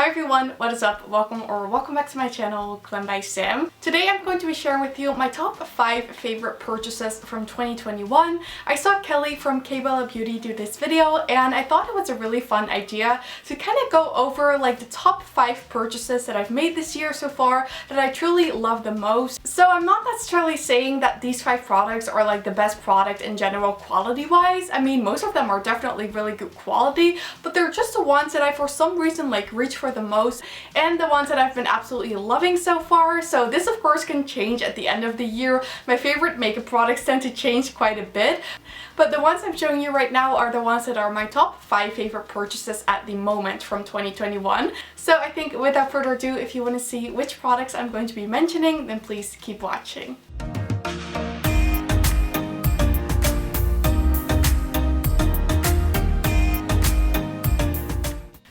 everyone, what is up? Welcome back to my channel, Glam By Sam. Today I'm going to be sharing with you my top 5 favorite purchases from 2021. I saw Kelly from K-Bella Beauty do this video and I thought it was a really fun idea to kind of go over like the top 5 purchases that I've made this year so far that I truly love the most. So I'm not necessarily saying that these 5 products are like the best product in general quality wise. I mean, most of them are definitely really good quality, but they're just the ones that I for some reason like reach for the most and the ones that I've been absolutely loving so far. So this of course can change at the end of the year. My favorite makeup products tend to change quite a bit, but the ones I'm showing you right now are the ones that are my top 5 favorite purchases at the moment from 2021. So I think without further ado, if you want to see which products I'm going to be mentioning, then please keep watching.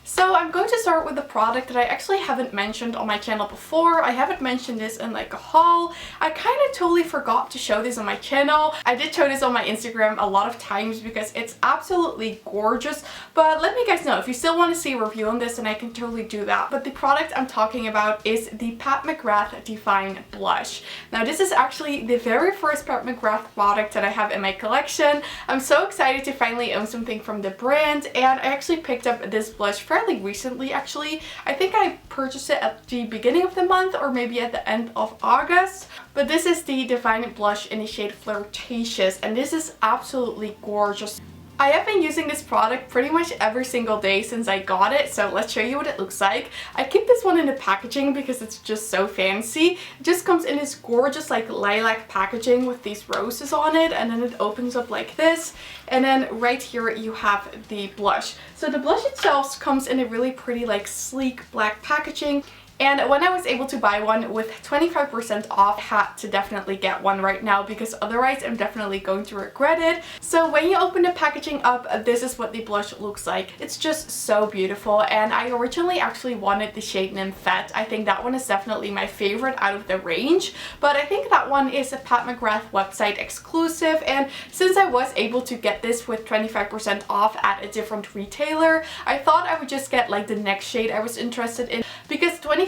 So I'm going to start with the product that I actually haven't mentioned on my channel before. I haven't mentioned this in like a haul. I kind of totally forgot to show this on my channel. I did show this on my Instagram a lot of times because it's absolutely gorgeous. But let me guys know if you still want to see a review on this, and I can totally do that. But the product I'm talking about is the Pat McGrath Divine Blush. Now this is actually the very first Pat McGrath product that I have in my collection. I'm so excited to finally own something from the brand, and I actually picked up this blush fairly recently actually. I think I purchased it at the beginning of the month or maybe at the end of August. But this is the Divine Blush in the shade Flirtatious, and this is absolutely gorgeous. I have been using this product pretty much every single day since I got it, so let's show you what it looks like. I keep this one in the packaging because it's just so fancy. It just comes in this gorgeous like lilac packaging with these roses on it, and then it opens up like this, and then right here you have the blush. So the blush itself comes in a really pretty like sleek black packaging. And when I was able to buy one with 25% off, I had to definitely get one right now because otherwise I'm definitely going to regret it. So when you open the packaging up, this is what the blush looks like. It's just so beautiful, and I originally actually wanted the shade Nymphette. I think that one is definitely my favorite out of the range, but I think that one is a Pat McGrath website exclusive, and since I was able to get this with 25% off at a different retailer, I thought I would just get like the next shade I was interested in, because 25%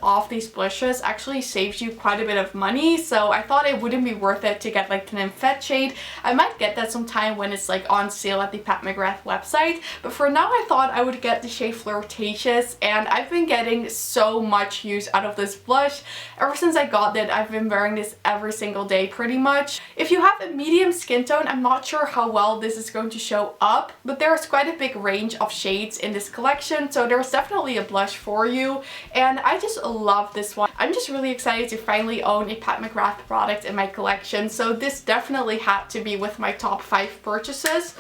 off these blushes actually saves you quite a bit of money. So I thought it wouldn't be worth it to get like the Nymphette shade. I might get that sometime when it's like on sale at the Pat McGrath website, but for now I thought I would get the shade Flirtatious, and I've been getting so much use out of this blush. Ever since I got it, I've been wearing this every single day pretty much. If you have a medium skin tone, I'm not sure how well this is going to show up, but there's quite a big range of shades in this collection, so there's definitely a blush for you. And I just love this one. I'm just really excited to finally own a Pat McGrath product in my collection, so this definitely had to be with my top 5 purchases.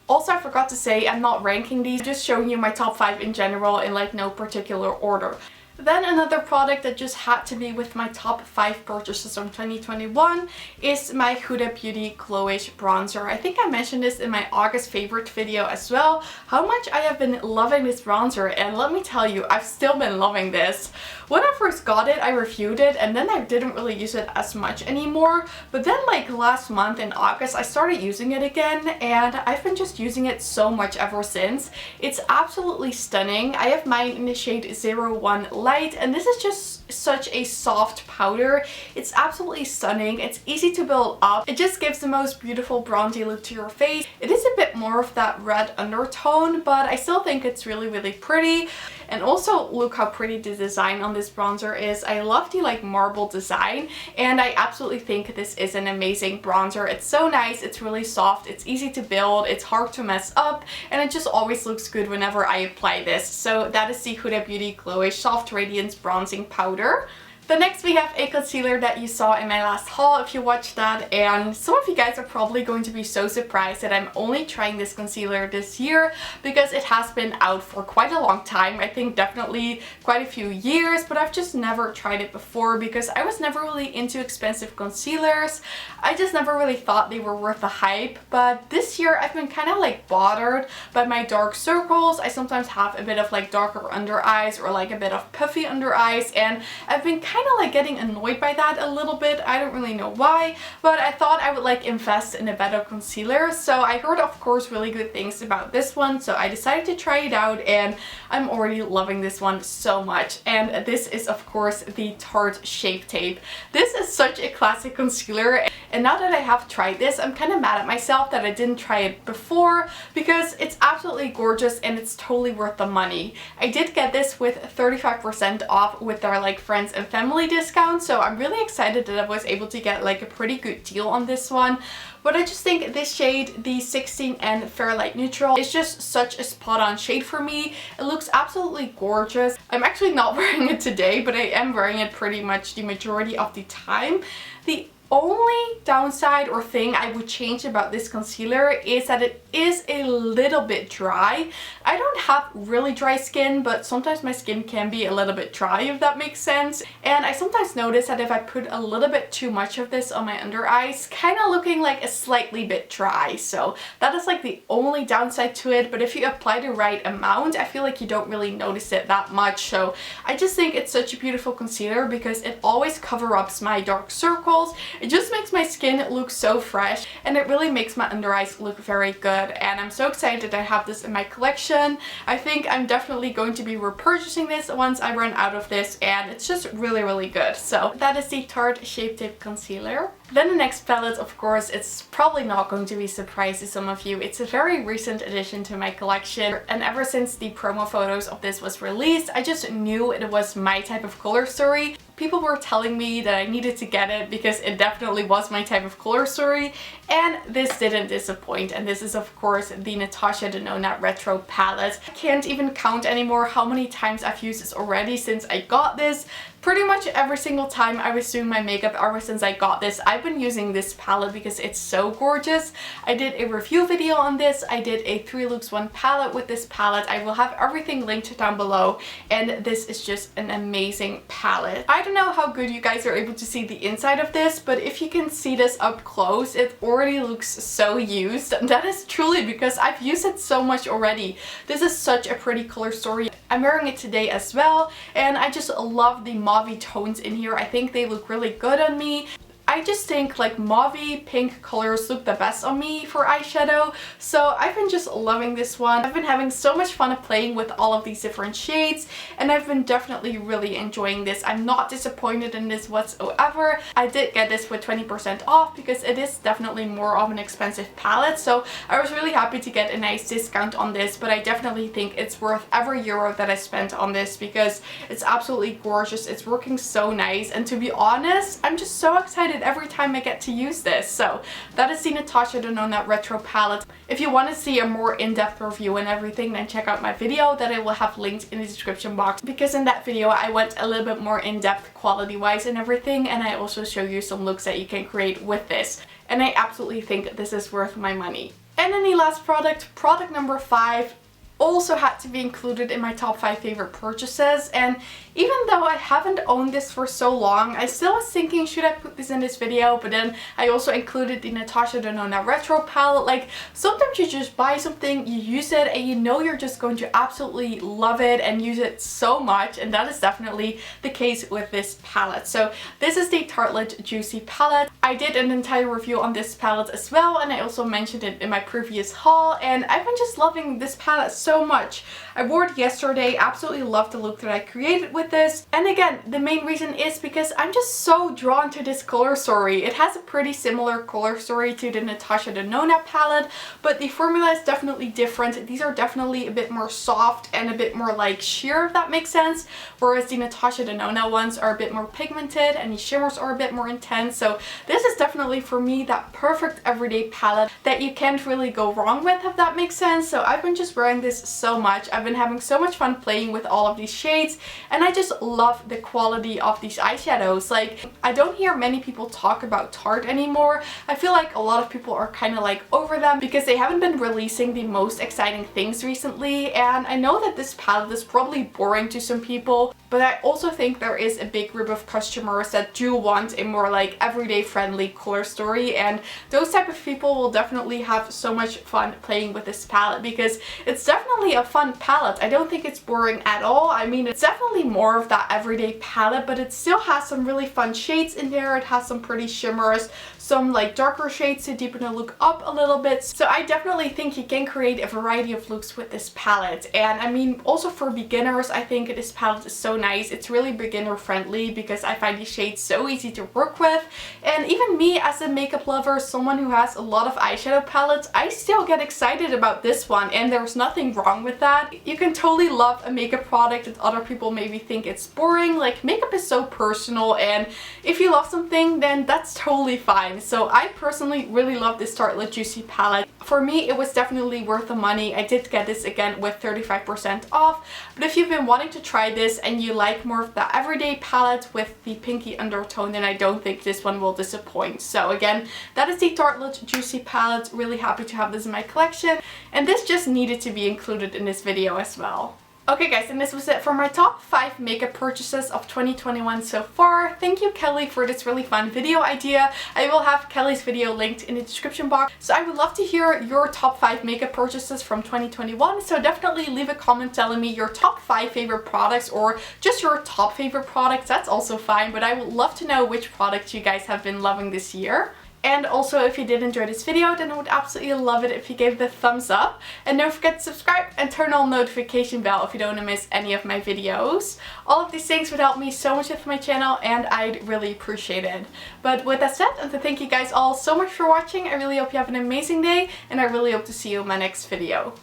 Also, I forgot to say, I'm not ranking these, I'm just showing you my top 5 in general in like no particular order. Then another product that just had to be with my top 5 purchases from 2021 is my Huda Beauty Glowish Bronzer. I think I mentioned this in my August favorite video as well, how much I have been loving this bronzer, and let me tell you, I've still been loving this. When I first got it, I reviewed it and then I didn't really use it as much anymore, but then like last month in August I started using it again, and I've been just using it so much ever since. It's absolutely stunning. I have mine in the shade 01 Light, and this is just such a soft powder. It's absolutely stunning. It's easy to build up. It just gives the most beautiful bronzy look to your face. It is a bit more of that red undertone, but I still think it's really, really pretty. And also look how pretty the design on this bronzer is. I love the like marble design, and I absolutely think this is an amazing bronzer. It's so nice, it's really soft, it's easy to build, it's hard to mess up, and it just always looks good whenever I apply this. So that is the Huda Beauty Glowish Soft Radiance Bronzing Powder. The next we have a concealer that you saw in my last haul if you watched that, and some of you guys are probably going to be so surprised that I'm only trying this concealer this year because it has been out for quite a long time. I think definitely quite a few years, but I've just never tried it before because I was never really into expensive concealers. I just never really thought they were worth the hype, but this year I've been kind of like bothered by my dark circles. I sometimes have a bit of like darker under eyes or like a bit of puffy under eyes, and I've been kind kind of like getting annoyed by that a little bit. I don't really know why, but I thought I would like invest in a better concealer. So I heard, of course, really good things about this one, so I decided to try it out, and I'm already loving this one so much. And this is, of course, the Tarte Shape Tape. This is such a classic concealer, and now that I have tried this, I'm kind of mad at myself that I didn't try it before, because it's absolutely gorgeous and it's totally worth the money. I did get this with 35% off with their like friends and family discount, so I'm really excited that I was able to get like a pretty good deal on this one. But I just think this shade, the 16N Fair Light Neutral, is just such a spot on shade for me. It looks absolutely gorgeous. I'm actually not wearing it today, but I am wearing it pretty much the majority of the time. The only downside or thing I would change about this concealer is that it is a little bit dry. I don't have really dry skin, but sometimes my skin can be a little bit dry, if that makes sense. And I sometimes notice that if I put a little bit too much of this on my under eyes, kind of looking like a slightly bit dry. So that is like the only downside to it, but if you apply the right amount, I feel like you don't really notice it that much. So I just think it's such a beautiful concealer because it always covers up my dark circles. It just makes my skin look so fresh, and it really makes my under eyes look very good, and I'm so excited I have this in my collection. I think I'm definitely going to be repurchasing this once I run out of this, and it's just really, really good. So that is the Tarte Shape Tape Concealer. Then the next palette, of course, it's probably not going to be a surprise to some of you. It's a very recent addition to my collection, and ever since the promo photos of this was released, I just knew it was my type of color story. People were telling me that I needed to get it because it definitely was my type of color story, and this didn't disappoint. And this is, of course, the Natasha Denona Retro Palette. I can't even count anymore how many times I've used this already since I got this. Pretty much every single time I was doing my makeup ever since I got this, I've been using this palette because it's so gorgeous. I did a review video on this. I did a 3 looks 1 palette with this palette. I will have everything linked down below, and this is just an amazing palette. I don't know how good you guys are able to see the inside of this, but if you can see this up close, it already looks so used. And that is truly because I've used it so much already. This is such a pretty color story. I'm wearing it today as well, and I just love the mauve tones in here. I think they look really good on me. I just think like mauve pink colors look the best on me for eyeshadow, so I've been just loving this one. I've been having so much fun playing with all of these different shades, and I've been definitely really enjoying this. I'm not disappointed in this whatsoever. I did get this with 20% off because it is definitely more of an expensive palette, so I was really happy to get a nice discount on this, but I definitely think it's worth every euro that I spent on this because it's absolutely gorgeous. It's working so nice, and to be honest, I'm just so excited every time I get to use this. So that is the Natasha Denona Retro Palette. If you want to see a more in-depth review and everything, then check out my video that I will have linked in the description box, because in that video I went a little bit more in-depth quality wise and everything, and I also show you some looks that you can create with this, and I absolutely think this is worth my money. And then the last product number 5, also had to be included in my top 5 favorite purchases. And even though I haven't owned this for so long, I still was thinking, should I put this in this video? But then I also included the Natasha Denona Retro Palette. Like, sometimes you just buy something, you use it, and you know you're just going to absolutely love it and use it so much, and that is definitely the case with this palette. So this is the Tartelette Juicy Palette. I did an entire review on this palette as well, and I also mentioned it in my previous haul, and I've been just loving this palette so much. I wore it yesterday, absolutely loved the look that I created with this. And again, the main reason is because I'm just so drawn to this color story. It has a pretty similar color story to the Natasha Denona palette, but the formula is definitely different. These are definitely a bit more soft and a bit more like sheer, if that makes sense, whereas the Natasha Denona ones are a bit more pigmented and the shimmers are a bit more intense. So this is definitely for me that perfect everyday palette that you can't really go wrong with, if that makes sense. So I've been just wearing this so much. I've been having so much fun playing with all of these shades, and I just love the quality of these eyeshadows. Like, I don't hear many people talk about Tarte anymore. I feel like a lot of people are kind of like over them because they haven't been releasing the most exciting things recently, and I know that this palette is probably boring to some people, but I also think there is a big group of customers that do want a more like everyday friendly color story, and those type of people will definitely have so much fun playing with this palette because it's definitely a fun palette. palette. I don't think it's boring at all. I mean, it's definitely more of that everyday palette, but it still has some really fun shades in there. It has some pretty shimmers, some like darker shades to deepen the look up a little bit. So I definitely think you can create a variety of looks with this palette. And I mean, also for beginners, I think this palette is so nice. It's really beginner friendly because I find these shades so easy to work with. And even me as a makeup lover, someone who has a lot of eyeshadow palettes, I still get excited about this one, and there's nothing wrong with that. You can totally love a makeup product that other people maybe think it's boring. Like, makeup is so personal, and if you love something, then that's totally fine. So I personally really love this Tarte Juicy palette. For me, it was definitely worth the money. I did get this again with 35% off, but if you've been wanting to try this and you like more of the everyday palette with the pinky undertone, then I don't think this one will disappoint. So again, that is the Tarte Juicy palette. Really happy to have this in my collection, and this just needed to be included in this video as well. Okay guys, and this was it for my top 5 makeup purchases of 2021 so far. Thank you Kelly for this really fun video idea. I will have Kelly's video linked in the description box. So I would love to hear your top 5 makeup purchases from 2021. So definitely leave a comment telling me your top 5 favorite products, or just your top favorite products. That's also fine, but I would love to know which products you guys have been loving this year. And also, if you did enjoy this video, then I would absolutely love it if you gave it a thumbs up. And don't forget to subscribe and turn on the notification bell if you don't want to miss any of my videos. All of these things would help me so much with my channel, and I'd really appreciate it. But with that said, and to thank you guys all so much for watching, I really hope you have an amazing day, and I really hope to see you in my next video.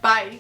Bye!